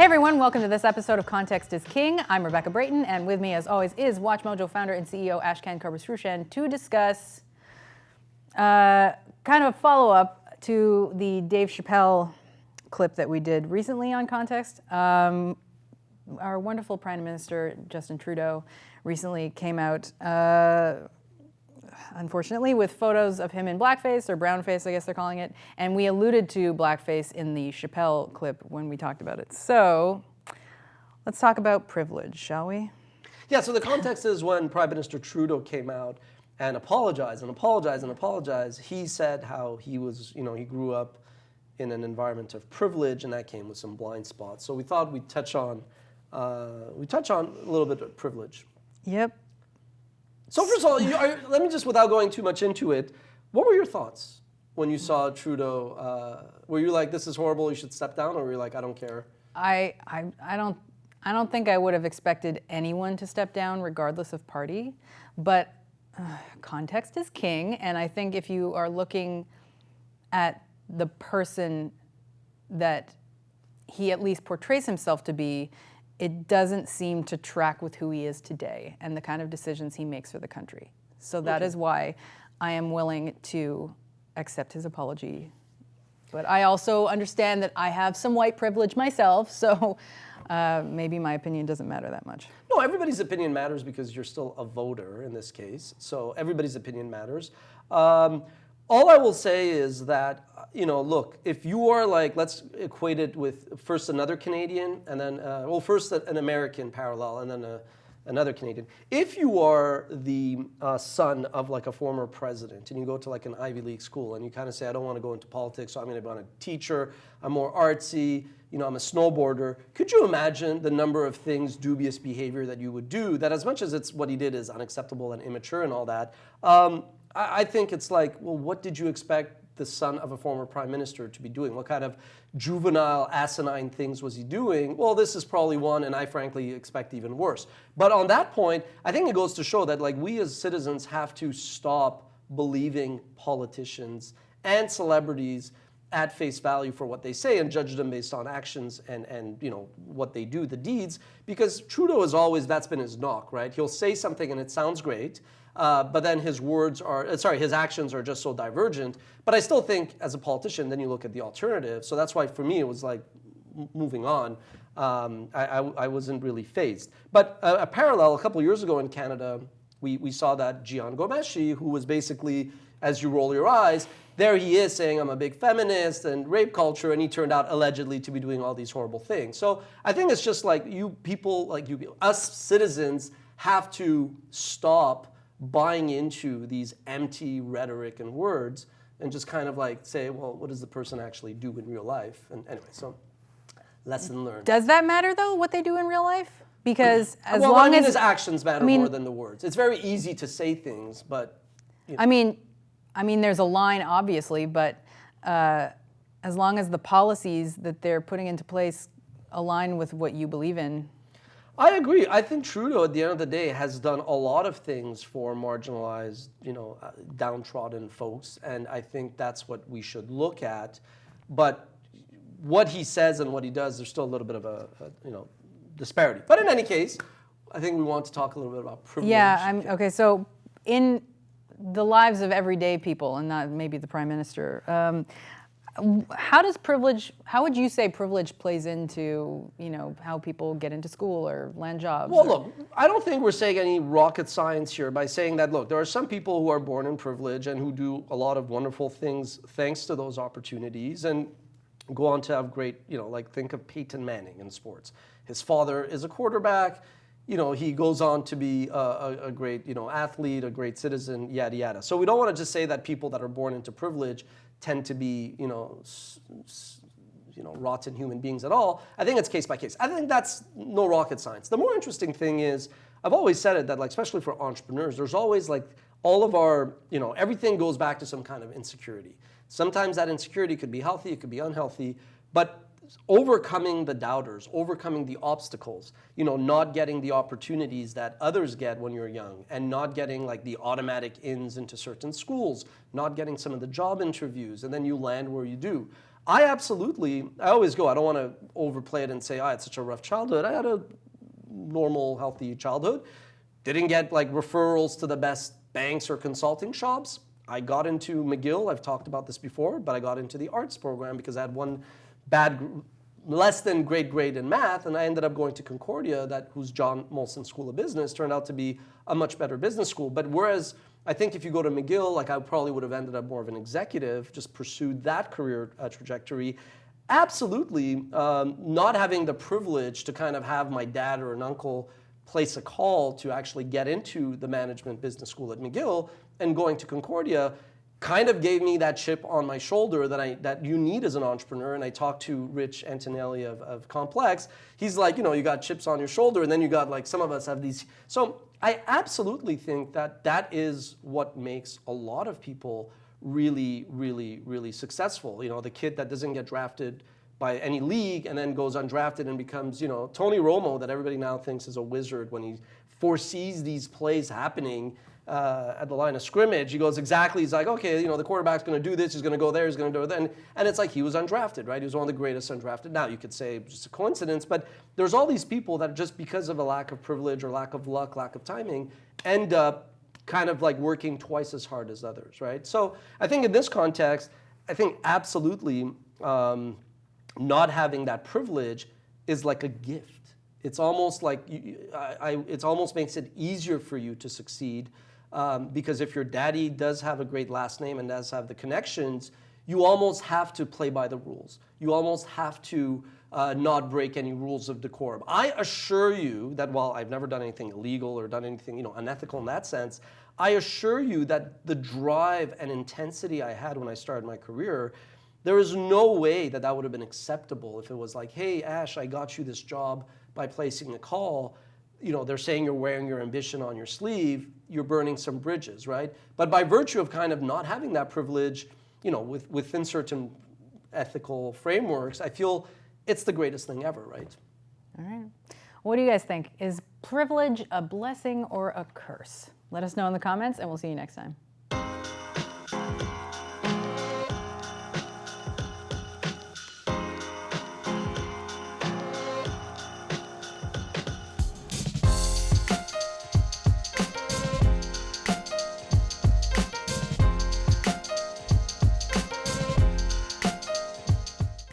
Hey everyone, welcome to this episode of Context is King. I'm Rebecca Brayton, and with me as always is WatchMojo founder and CEO Ashkan Karbasfrooshan to discuss kind of a follow-up to the Dave Chappelle clip that we did recently on Context. Our wonderful Prime Minister, Justin Trudeau, recently came out, unfortunately, with photos of him in blackface, or brownface, I guess they're calling it, and we alluded to blackface in the Chappelle clip when we talked about it. So let's talk about privilege, shall we? Yeah, so the context is when Prime Minister Trudeau came out and apologized, he said how he was, he grew up in an environment of privilege, and that came with some blind spots. So we thought we'd touch on a little bit of privilege. Yep. So first of all, let me just, without going too much into it, what were your thoughts when you saw Trudeau? Were you like, this is horrible, you should step down, or were you like, I don't care? I don't think I would have expected anyone to step down regardless of party, but context is king, and I think if you are looking at the person that he at least portrays himself to be, it doesn't seem to track with who he is today and the kind of decisions he makes for the country. So that is why I am willing to accept his apology. But I also understand that I have some white privilege myself, so maybe my opinion doesn't matter that much. No, everybody's opinion matters because you're still a voter in this case. So everybody's opinion matters. All I will say is that, look, if you are like, let's equate it with first another Canadian and then, first an American parallel and then another Canadian. If you are the son of like a former president and you go to like an Ivy League school and you kind of say, I don't want to go into politics, so I'm going to be a teacher, I'm more artsy, I'm a snowboarder. Could you imagine the number of things, dubious behavior that you would do that, as much as it's what he did is unacceptable and immature and all that, I think it's like, well, what did you expect the son of a former prime minister to be doing? What kind of juvenile, asinine things was he doing? Well, this is probably one, and I frankly expect even worse. But on that point, I think it goes to show that like we as citizens have to stop believing politicians and celebrities at face value for what they say and judge them based on actions and what they do, the deeds, because Trudeau is always, that's been his knock, right? He'll say something and it sounds great, but then his actions are just so divergent. But I still think as a politician, then you look at the alternative. So that's why for me, it was like moving on. I wasn't really fazed. But a parallel, a couple of years ago in Canada, we saw that Gian Gomeshi, who was basically, as you roll your eyes, there he is saying, I'm a big feminist and rape culture, and he turned out allegedly to be doing all these horrible things. So I think it's just like us citizens have to stop buying into these empty rhetoric and words and just kind of like say, well, what does the person actually do in real life? And anyway, so lesson learned. Does that matter though, what they do in real life? Because his actions matter more than the words. It's very easy to say things, but I mean, there's a line, obviously, but as long as the policies that they're putting into place align with what you believe in. I agree. I think Trudeau, at the end of the day, has done a lot of things for marginalized, downtrodden folks, and I think that's what we should look at. But what he says and what he does, there's still a little bit of a disparity. But in any case, I think we want to talk a little bit about privilege. Yeah, okay, so in the lives of everyday people, and not maybe the Prime Minister, how would you say privilege plays into, how people get into school or land jobs? Well, look, I don't think we're saying any rocket science here by saying that, look, there are some people who are born in privilege and who do a lot of wonderful things thanks to those opportunities and go on to have great, think of Peyton Manning in sports. His father is a quarterback. He goes on to be a great, athlete, a great citizen, yada, yada. So we don't want to just say that people that are born into privilege tend to be, rotten human beings at all. I think it's case by case. I think that's no rocket science. The more interesting thing is, I've always said it, that like, especially for entrepreneurs, there's always like all of our, everything goes back to some kind of insecurity. Sometimes that insecurity could be healthy, it could be unhealthy, but overcoming the doubters, overcoming the obstacles, not getting the opportunities that others get when you're young, and not getting like the automatic ins into certain schools, not getting some of the job interviews, and then you land where you do. I always go, I don't want to overplay it and say, it's such a rough childhood. I had a normal, healthy childhood. Didn't get like referrals to the best banks or consulting shops. I got into McGill, I've talked about this before, but I got into the arts program because I had one less than great grade in math, and I ended up going to Concordia, whose John Molson School of Business turned out to be a much better business school. But whereas I think if you go to McGill, like I probably would have ended up more of an executive, just pursued that career trajectory. Absolutely, not having the privilege to kind of have my dad or an uncle place a call to actually get into the management business school at McGill and going to Concordia kind of gave me that chip on my shoulder that you need as an entrepreneur. And I talked to Rich Antonelli of Complex. He's like, you got chips on your shoulder, and then you got like some of us have these. So I absolutely think that is what makes a lot of people really, really, really successful. The kid that doesn't get drafted by any league and then goes undrafted and becomes, Tony Romo, that everybody now thinks is a wizard when he foresees these plays happening at the line of scrimmage. He goes he's like, okay, the quarterback's going to do this, he's going to go there, he's going to do that. And it's like he was undrafted, right? He was one of the greatest undrafted. Now, you could say just a coincidence, but there's all these people that just because of a lack of privilege or lack of luck, lack of timing, end up kind of like working twice as hard as others, right? So I think in this context, I think absolutely not having that privilege is like a gift. It's almost like it almost makes it easier for you to succeed because if your daddy does have a great last name and does have the connections, you almost have to play by the rules. You almost have to not break any rules of decorum. I assure you that while I've never done anything illegal or done anything unethical in that sense, I assure you that the drive and intensity I had when I started my career, there is no way that would have been acceptable if it was like, hey, Ash, I got you this job by placing a call. They're saying you're wearing your ambition on your sleeve, you're burning some bridges, right? But by virtue of kind of not having that privilege, within certain ethical frameworks, I feel it's the greatest thing ever, right? All right. What do you guys think? Is privilege a blessing or a curse? Let us know in the comments, and we'll see you next time.